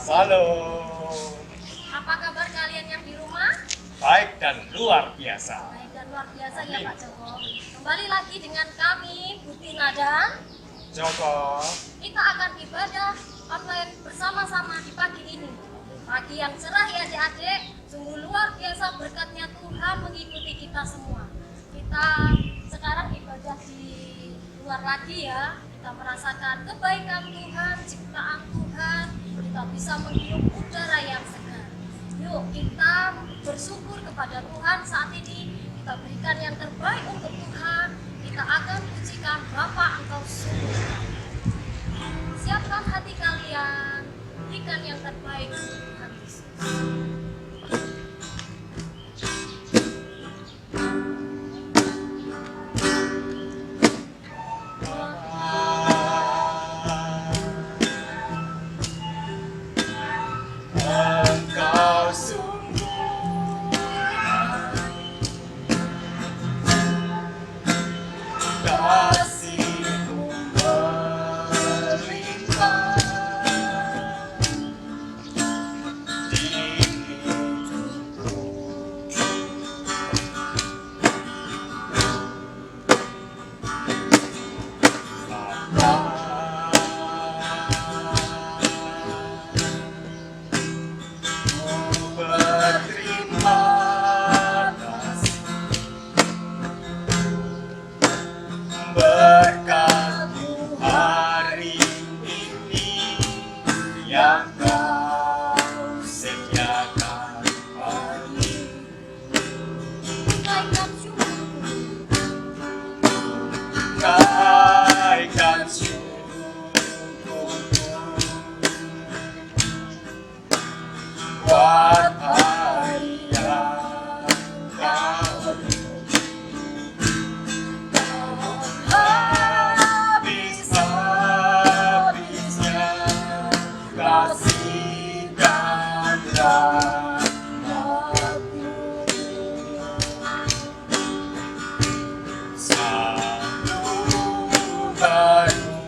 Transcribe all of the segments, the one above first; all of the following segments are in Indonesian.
Salam. Apa kabar kalian yang di rumah? Baik dan luar biasa. Baik dan luar biasa ya Pak Joko. Kembali lagi dengan kami, Butina dan Joko. kita akan ibadah online bersama-sama di pagi ini. Pagi yang cerah ya adik-adik, sungguh luar biasa berkatnya Tuhan mengikuti kita semua. Kita sekarang ibadah di luar lagi ya, kita merasakan kebaikan Tuhan, ciptaan Tuhan, kita bisa menghirup udara yang segar. Yuk kita bersyukur kepada Tuhan saat ini, kita berikan yang terbaik untuk Tuhan, kita akan pujikan Bapa Engkau sungguh. Siapkan hati kalian, berikan yang terbaik untuk Tuhan Yesus. Engkau sungguh kasih-Mu melimpah di hidupku. Berterima kasih berkat-Mu hari ini yang Kau sediakan bagi Naikkan syukur, kaikan syukurku buat hari yang Kau habis-habisnya kasih dan rahmat-Mu. Selalu baru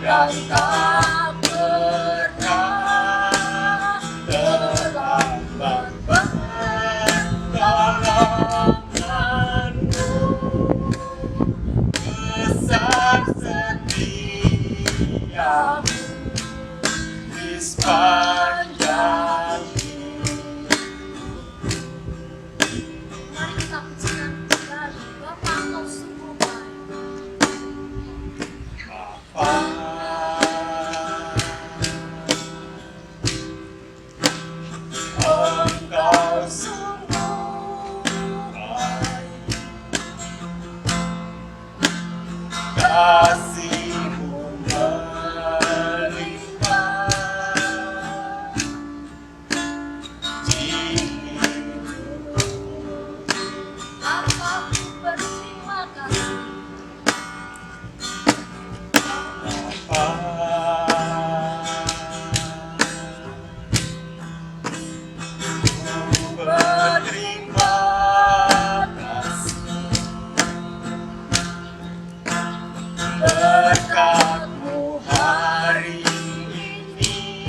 dan tak pernah terlambat pertolongan-Mu. Besar setia-Mu di sepanjang hidup. mari kita pujikan kembali Bapa Engkau sungguh baik. Bapa, Engkau sungguh baik, kasih-Mu melimpah di hidupku. Bapa, ku berterima kasih. Berterima kasih berkat-Mu hari ini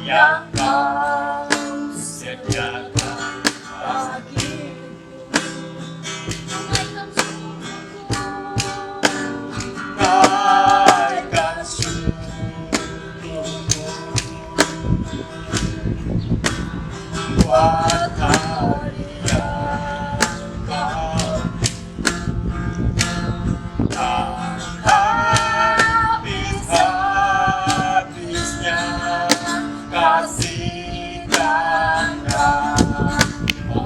yang Kau sediakan bagiku. Naikkan syukurku, Kaikan syukurku buat hari yang Kau tak habis-habisnya kasih dan rahmat-Mu.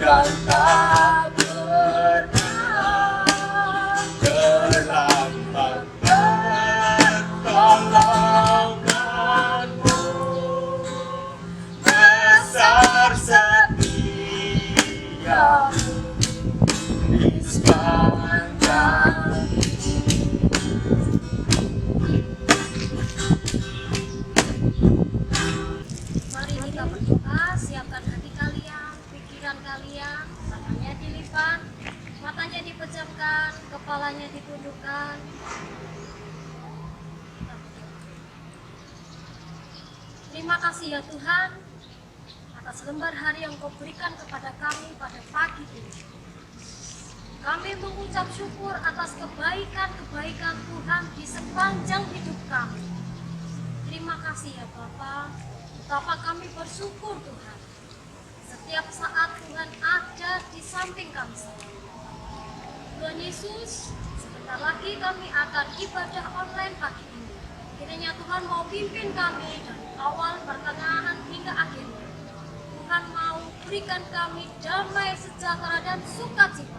Dan tak pernah terlambat pertolongan-Mu. Besar setia-Mu di sepanjang mari kita berdoa, siapkan hati kalian, pikiran kalian, tangannya dilipat, matanya dipejamkan, kepalanya ditundukkan. Terima kasih ya Tuhan atas lembar hari yang Kau berikan kepada kami pada pagi ini. Kami mengucap syukur atas kebaikan-kebaikan Tuhan di sepanjang hidup kami. Terima kasih ya Bapa, betapa kami bersyukur Tuhan. Setiap saat Tuhan ada di samping kami semua. Tuhan Yesus, sebentar lagi kami akan ibadah online pagi ini. Kiranya Tuhan mau pimpin kami dari awal, pertengahan hingga akhirnya. Tuhan mau berikan kami damai, sejahtera dan sukacita.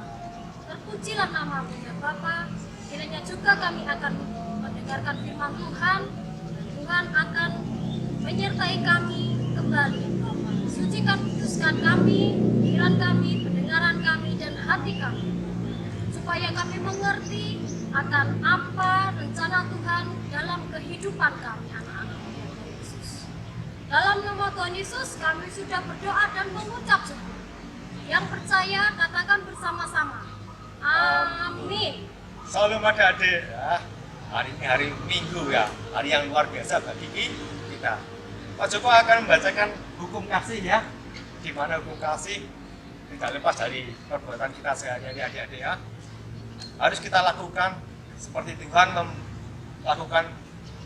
Terpujilah nama-Mu ya Bapa. Kiranya juga kami akan mendengarkan firman Tuhan. Tuhan akan menyertai kami kembali. Sucikan, kuduskan kami, pikiran kami, pendengaran kami, dan hati kami. Supaya kami mengerti akan apa rencana Tuhan dalam kehidupan kami, anak-anak Tuhan Yesus. Dalam nama Tuhan Yesus, kami sudah berdoa dan mengucap syukur. Yang percaya, katakan bersama-sama. Amin. Salam adik-adik ya. Hari ini hari Minggu ya, hari yang luar biasa bagi kita. Pak Joko akan membacakan hukum kasih ya, di mana hukum kasih tidak lepas dari perbuatan kita sehari-hari adik-adik ya. Harus kita lakukan seperti Tuhan melakukan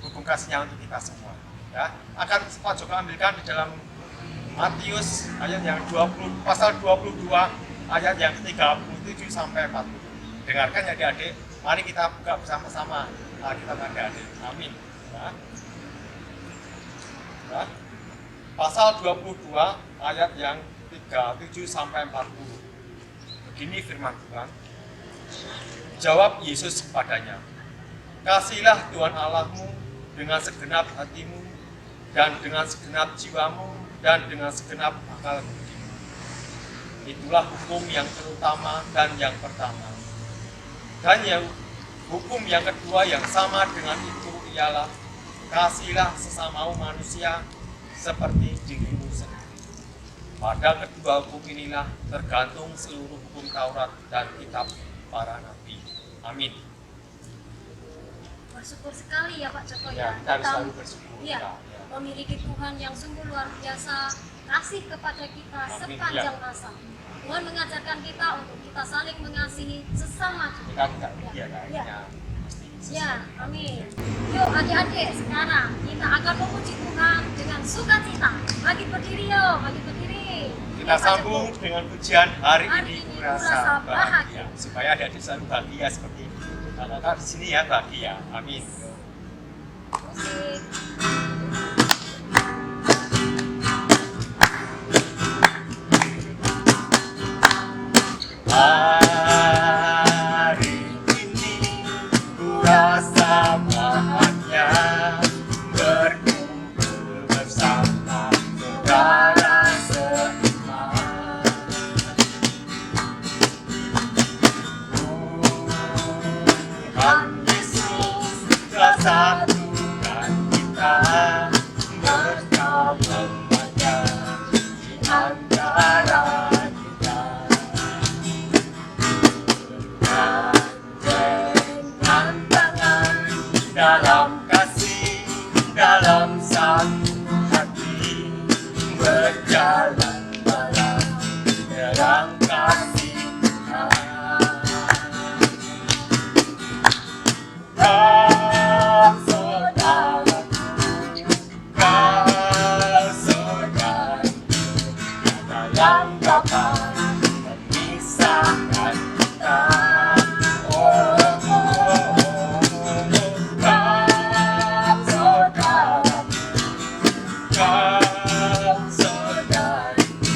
hukum kasihnya untuk kita semua ya. Akan Pak Joko ambilkan di dalam Matius ayat yang 20, pasal 22 ayat yang 37 sampai 40. Dengarkan ya adik-adik, mari kita buka bersama-sama. Kita adik-adik, amin ya. Ya. Pasal 22 ayat yang 37 sampai 40. Begini firman Tuhan. Jawab Yesus kepadanya, kasihilah Tuhan Allahmu dengan segenap hatimu dan dengan segenap jiwamu dan dengan segenap akal budimu. Itulah hukum yang terutama dan yang pertama. Dan yang hukum yang kedua yang sama dengan itu ialah kasihilah sesamamu manusia seperti dirimu sendiri. Pada kedua hukum inilah tergantung seluruh hukum Taurat dan kitab para nabi. Amin. Bersyukur sekali ya Pak Joko Ya, ya. kita harus selalu bersyukur. Iya, memiliki Tuhan yang sungguh luar biasa, kasih kepada kita sepanjang masa. Tuhan mengajarkan kita untuk kita saling mengasihi sesama Kita kita. tidak Ya, ya. ya, amin. Yuk adik-adik, sekarang kita akan memuji Tuhan dengan sukacita. Bagi berdiri yuk, bagi berdiri. Kita Ya, Pak sambung Joko. dengan pujian hari Hari ini ini kurasa kurasa bahagia. bahagia. Supaya adik-adik selalu bahagia seperti kakak di sini ya bahagia. Amin. Musik. Hari ini kurasa bahagia berkumpul bersama saudara seiman. Tuhan Yesus telah satukan kita bersama di antara kita. Dengan tangan dalam kasih, dalam satu hati, berjalan malam dalam kasih Tuhan. Kau saudaraku, kau saudariku,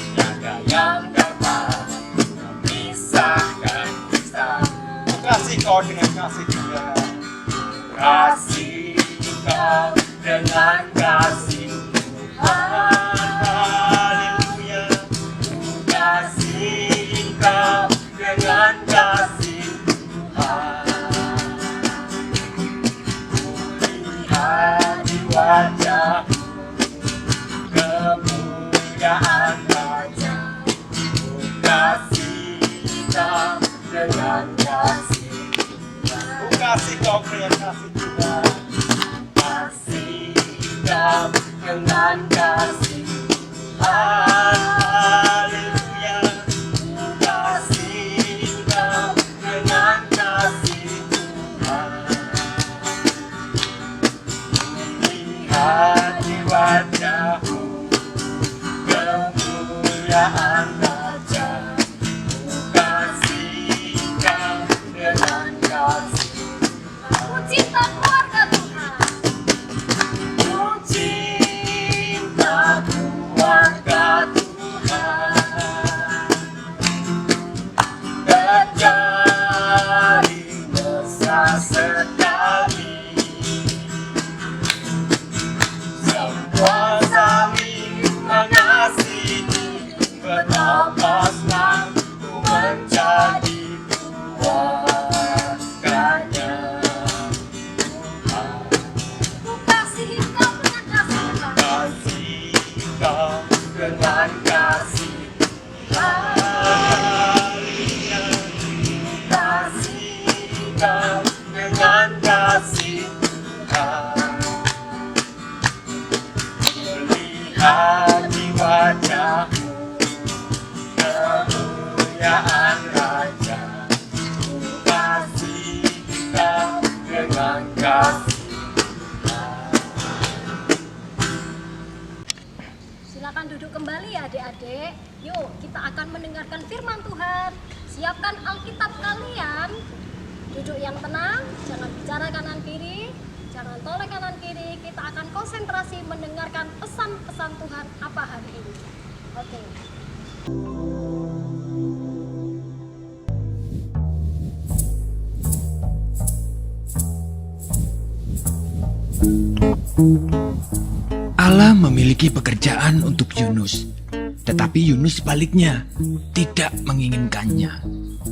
tiada yang dapat memisahkan kita. Kasih kau dengan kasih Dia, kasih kau dengan kasih Tuhan, haleluya. Kasih kau dengan kasih Tuhan, kulihat di wajahmu kemuliaan wajah. Kasih kau Engkau dengan kasih. Haleluya, ku kasih Engkau dengan kasih Tuhan. Lihat di wajah-Mu kemuliaan Raja. Ku kasih Engkau dengan kasih. Aku cinta keluarga Tuhan. Ku cinta keluarga Tuhan. Terjadi mesra sekali. Semua saling mengasihi, betapa senang ku menjadi keluarganya. Ku kasih Engkau dengan kasih Tuhan. Kasih Kau dengan kasih. Haleluya, kasih Kau dengan kasih Tuhan. Melihat di wajah-Mu kemuliaan Raja. Ku kasih Kau dengan kasih. Silakan duduk kembali ya adik-adik. Yuk kita akan mendengarkan firman Tuhan. Siapkan Alkitab kalian. Duduk yang tenang, jangan bicara kanan kiri, jangan toleh kanan kiri. Kita akan konsentrasi mendengarkan pesan-pesan Tuhan apa hari ini. Oke. Allah memiliki pekerjaan untuk Yunus, tetapi Yunus sebaliknya tidak menginginkannya.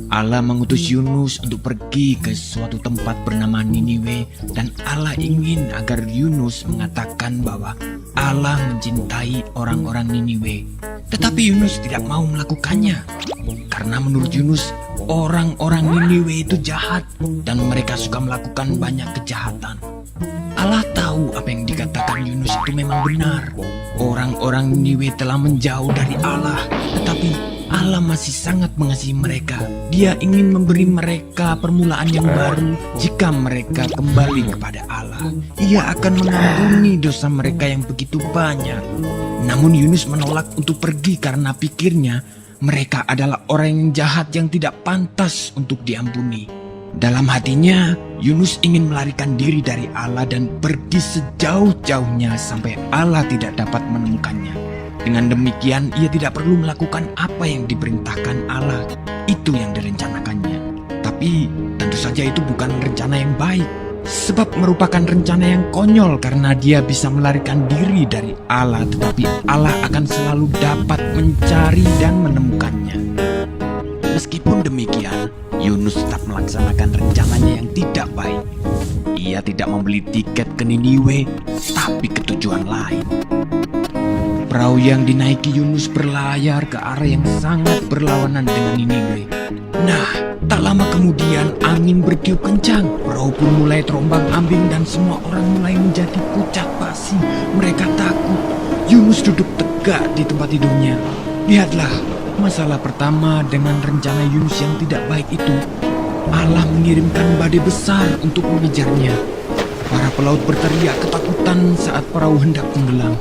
Allah mengutus Yunus untuk pergi ke suatu tempat bernama Niniwe, dan Allah ingin agar Yunus mengatakan bahwa Allah mencintai orang-orang Niniwe. Tetapi Yunus tidak mau melakukannya, karena menurut Yunus orang-orang Niniwe itu jahat dan mereka suka melakukan banyak kejahatan. Allah tahu apa yang dikatakan Yunus itu memang benar. Orang-orang Niniwe telah menjauh dari Allah, tetapi Allah masih sangat mengasihi mereka. Dia ingin memberi mereka permulaan yang baru jika mereka kembali kepada Allah. Ia akan mengampuni dosa mereka yang begitu banyak. Namun Yunus menolak untuk pergi karena pikirnya mereka adalah orang yang jahat yang tidak pantas untuk diampuni. Dalam hatinya, Yunus ingin melarikan diri dari Allah dan pergi sejauh-jauhnya sampai Allah tidak dapat menemukannya. Dengan demikian, ia tidak perlu melakukan apa yang diperintahkan Allah. Itu yang direncanakannya. Tapi tentu saja itu bukan rencana yang baik, sebab merupakan rencana yang konyol karena dia bisa melarikan diri dari Allah, tetapi Allah akan selalu dapat mencari dan menemukannya. Meskipun demikian, Yunus tetap melaksanakan rencananya yang tidak baik. Ia tidak membeli tiket ke Niniwe, tapi ke tujuan lain. Perahu yang dinaiki Yunus berlayar ke arah yang sangat berlawanan dengan Niniwe. Nah, tak lama kemudian angin bertiup kencang. Perahu pun mulai terombang-ambing dan semua orang mulai menjadi pucat pasi. Mereka takut. Yunus duduk tegak di tempat tidurnya. Lihatlah, masalah pertama dengan rencana Yunus yang tidak baik itu, Allah mengirimkan badai besar untuk mengejarnya. Para pelaut berteriak ketakutan saat perahu hendak tenggelam.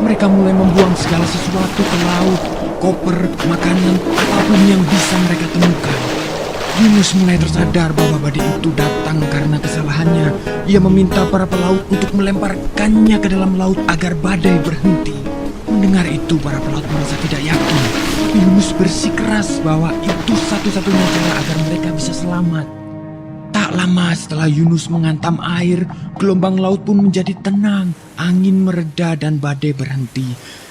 Mereka mulai membuang segala sesuatu ke laut, koper, makanan, apapun yang bisa mereka temukan. Yunus mulai tersadar bahwa badai itu datang karena kesalahannya. Ia meminta para pelaut untuk melemparkannya ke dalam laut agar badai berhenti. Mendengar itu, para pelaut merasa tidak yakin. Yunus bersikeras bahwa itu satu-satunya cara agar mereka bisa selamat. Tak lama setelah Yunus menghantam air, gelombang laut pun menjadi tenang. Angin mereda dan badai berhenti.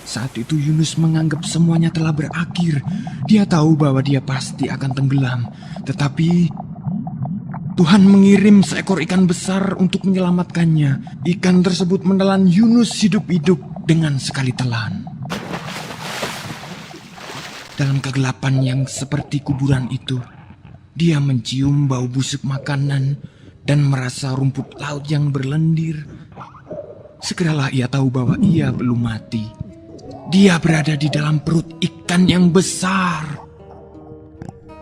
Saat itu Yunus menganggap semuanya telah berakhir. Dia tahu bahwa dia pasti akan tenggelam. Tetapi Tuhan mengirim seekor ikan besar untuk menyelamatkannya. Ikan tersebut menelan Yunus hidup-hidup dengan sekali telan. Dalam kegelapan yang seperti kuburan itu, dia mencium bau busuk makanan dan merasa rumput laut yang berlendir. Segeralah ia tahu bahwa ia belum mati. Dia berada di dalam perut ikan yang besar.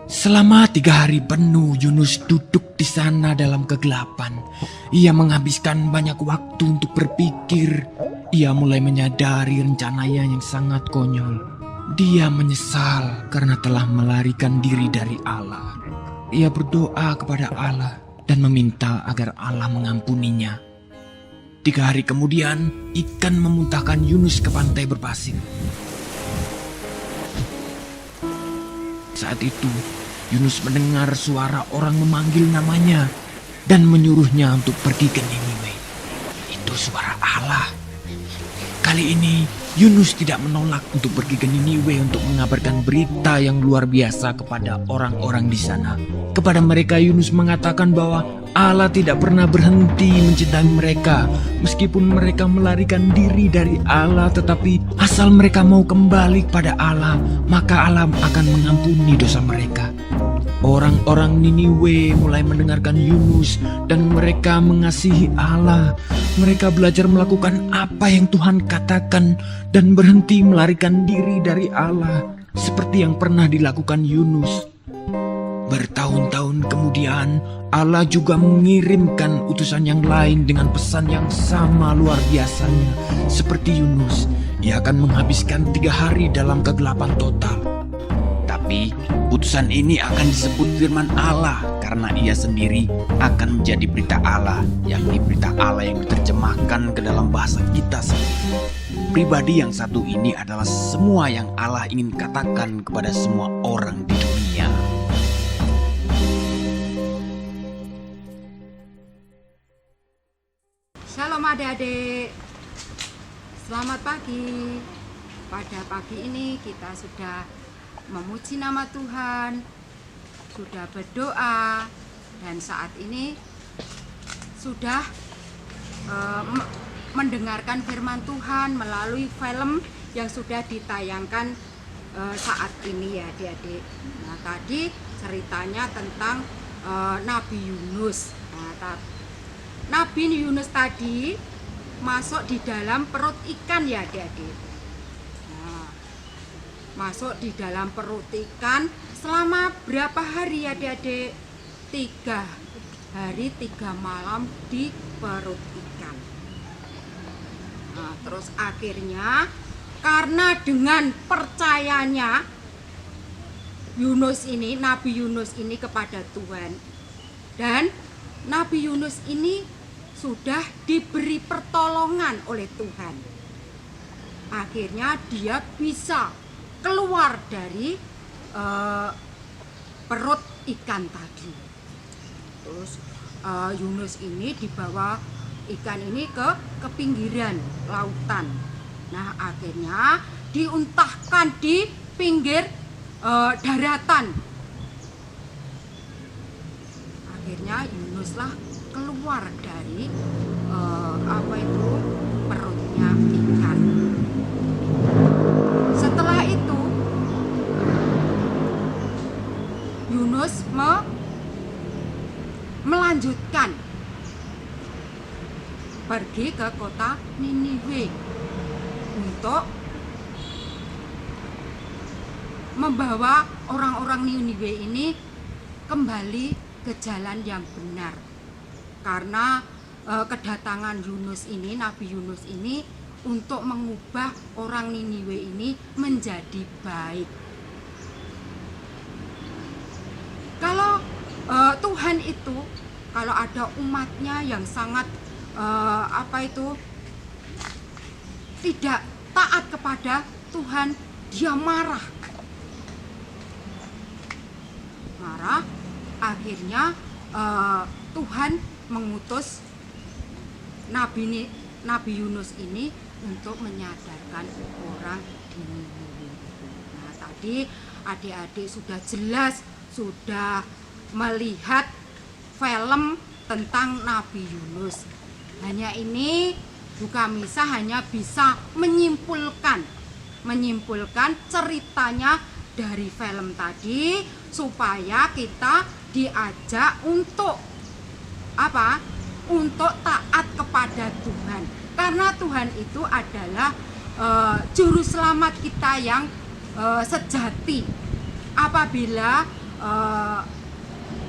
Selama 3 hari penuh Yunus duduk di sana dalam kegelapan. Ia menghabiskan banyak waktu untuk berpikir. Ia mulai menyadari rencananya yang sangat konyol. Dia menyesal karena telah melarikan diri dari Allah. Ia berdoa kepada Allah dan meminta agar Allah mengampuninya. 3 hari kemudian, ikan memuntahkan Yunus ke pantai berpasir. Saat itu, Yunus mendengar suara orang memanggil namanya dan menyuruhnya untuk pergi ke Niniwe. Itu suara Allah. Kali ini, Yunus tidak menolak untuk pergi ke Niniwe untuk mengabarkan berita yang luar biasa kepada orang-orang di sana. Kepada mereka, Yunus mengatakan bahwa Allah tidak pernah berhenti mencintai mereka. Meskipun mereka melarikan diri dari Allah, tetapi asal mereka mau kembali kepada Allah, maka Allah akan mengampuni dosa mereka. Orang-orang Niniwe mulai mendengarkan Yunus dan mereka mengasihi Allah. Mereka belajar melakukan apa yang Tuhan katakan dan berhenti melarikan diri dari Allah seperti yang pernah dilakukan Yunus. Bertahun-tahun kemudian, Allah juga mengirimkan utusan yang lain dengan pesan yang sama luar biasanya. Seperti Yunus, ia akan menghabiskan 3 hari dalam kegelapan total. Tapi, utusan ini akan disebut firman Allah karena ia sendiri akan menjadi berita Allah, yakni berita Allah yang diterjemahkan ke dalam bahasa kita sendiri. Pribadi yang satu ini adalah semua yang Allah ingin katakan kepada semua orang di dunia. Shalom adik-adik, selamat pagi. Pada pagi ini kita sudah memuji nama Tuhan, sudah berdoa, dan saat ini sudah mendengarkan firman Tuhan melalui film yang sudah ditayangkan saat ini ya adik-adik. Nah, tadi ceritanya tentang Nabi Yunus. Nabi Yunus tadi masuk di dalam perut ikan ya adik-adik. Nah, masuk di dalam perut ikan selama berapa hari ya adik-adik? 3 hari 3 malam di perut ikan. Nah, terus akhirnya karena dengan percayanya Yunus ini, Nabi Yunus ini kepada Tuhan, dan Nabi Yunus ini sudah diberi pertolongan oleh Tuhan. Akhirnya dia bisa keluar dari perut ikan tadi. Terus Yunus ini dibawa ikan ini ke pinggiran lautan. Nah, akhirnya diuntahkan di pinggir daratan. Akhirnya Yunuslah keluar dari perutnya ikan. Setelah itu Yunus melanjutkan pergi ke kota Niniwe untuk membawa orang-orang Niniwe ini kembali ke jalan yang benar. Karena kedatangan Yunus ini, Nabi Yunus ini, untuk mengubah orang Niniwe ini menjadi baik. Kalau Tuhan itu, kalau ada umatnya yang sangat tidak taat kepada Tuhan, dia marah. Akhirnya Tuhan mengutus Nabi Yunus ini untuk menyadarkan orang di Niniwe. Nah, tadi adik-adik sudah jelas, sudah melihat film tentang Nabi Yunus. Hanya ini Buka Misa hanya bisa menyimpulkan ceritanya dari film tadi, supaya kita diajak untuk untuk taat kepada Tuhan. Karena Tuhan itu adalah juru selamat kita yang sejati. Apabila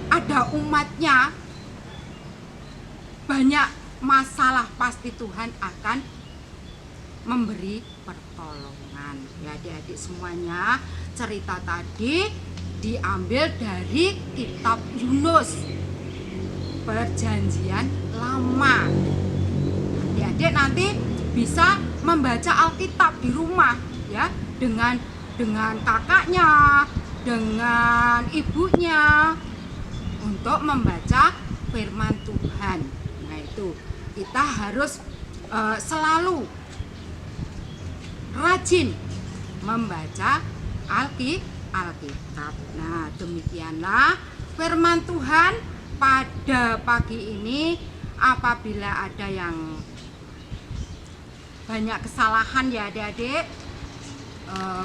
ada umatnya banyak masalah, pasti Tuhan akan memberi pertolongan. Ya adik-adik semuanya, cerita tadi diambil dari kitab Yunus, Perjanjian Lama. Adik-adik nanti bisa membaca Alkitab di rumah ya, dengan kakaknya, dengan ibunya, untuk membaca firman Tuhan. Nah itu kita harus selalu rajin membaca Alkitab. Nah demikianlah firman Tuhan pada pagi ini. Apabila ada yang banyak kesalahan ya adik-adik,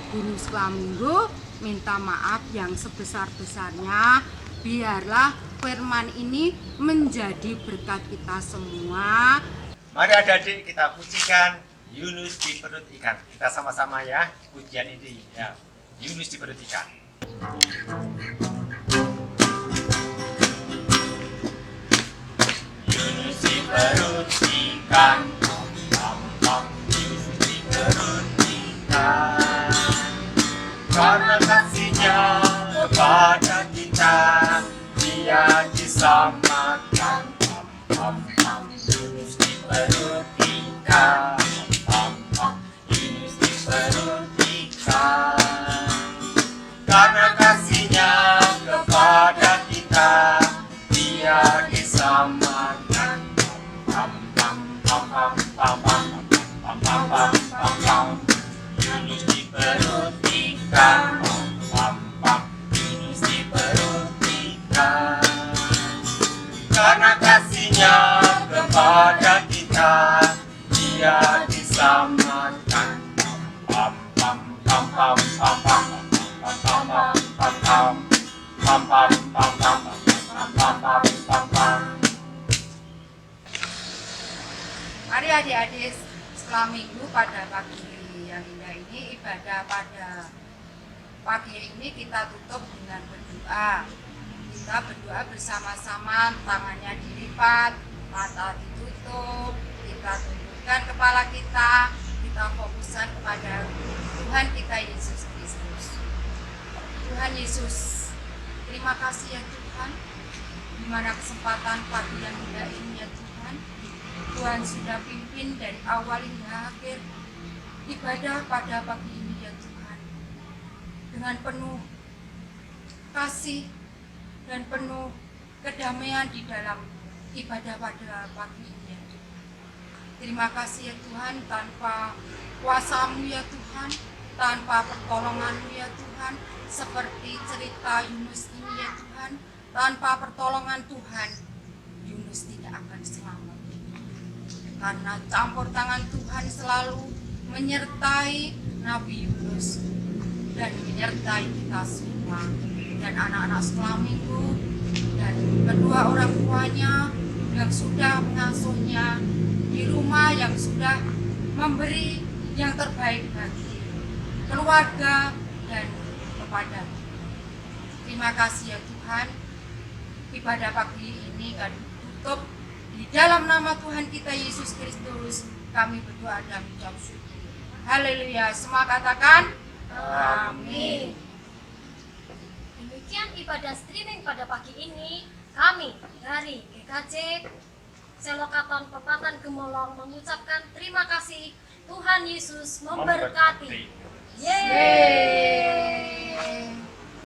guru sekolah minggu minta maaf yang sebesar-besarnya. Biarlah firman ini menjadi berkat kita semua. Mari adik-adik kita pujikan Yunus di perut ikan. Kita sama-sama ya pujian ini ya. Yunus di perut ikan. Yunus di perut ikan. Yunus di perut ikan. Karena kasihnya kepada kita, Dia diselamatkan. Yunus di perut ikan. Yunus di perut ikan. Karena kasihnya kepada kita, Dia diselamatkan. Yunus di perut ikan. Yunus di perut ikan. Karena kasihnya kepada kita, Dia diselamatkan. Mari adik-adik setelah minggu pada pagi yang indah ini, ibadah pada pagi ini kita tutup dengan berdoa. Kita berdoa bersama-sama, tangannya dilipat, mata ditutup, kita tundukkan kepala kita fokuskan kepada Tuhan kita Yesus Kristus. Tuhan Yesus, terima kasih ya Tuhan, di mana kesempatan pagi yang indah ini ya Tuhan, Tuhan sudah pimpin dari awal hingga akhir ibadah pada pagi ini ya Tuhan, dengan penuh kasih dan penuh kedamaian di dalam ibadah pada pagi ini ya Tuhan. Terima kasih ya Tuhan, tanpa kuasa-Mu ya Tuhan, tanpa pertolongan-Mu ya Tuhan, seperti cerita Yunus ini ya Tuhan, tanpa pertolongan Tuhan, Yunus tidak akan selamat. Karena campur tangan Tuhan selalu menyertai Nabi Yunus dan menyertai kita semua, dan anak-anak sekolah minggu dan kedua orang tuanya yang sudah mengasuhnya di rumah, yang sudah memberi yang terbaik bagi keluarga dan kepada. Terima kasih ya Tuhan, ibadah pagi ini kami tutup di dalam nama Tuhan kita Yesus Kristus. Kami berdoa dan mengucap syukur. Haleluya. Semua katakan amin. Demikian ibadah streaming pada pagi ini. Kami dari GKJ Selokaton Pepatan Gemolong mengucapkan terima kasih. Tuhan Yesus memberkati. Yeay.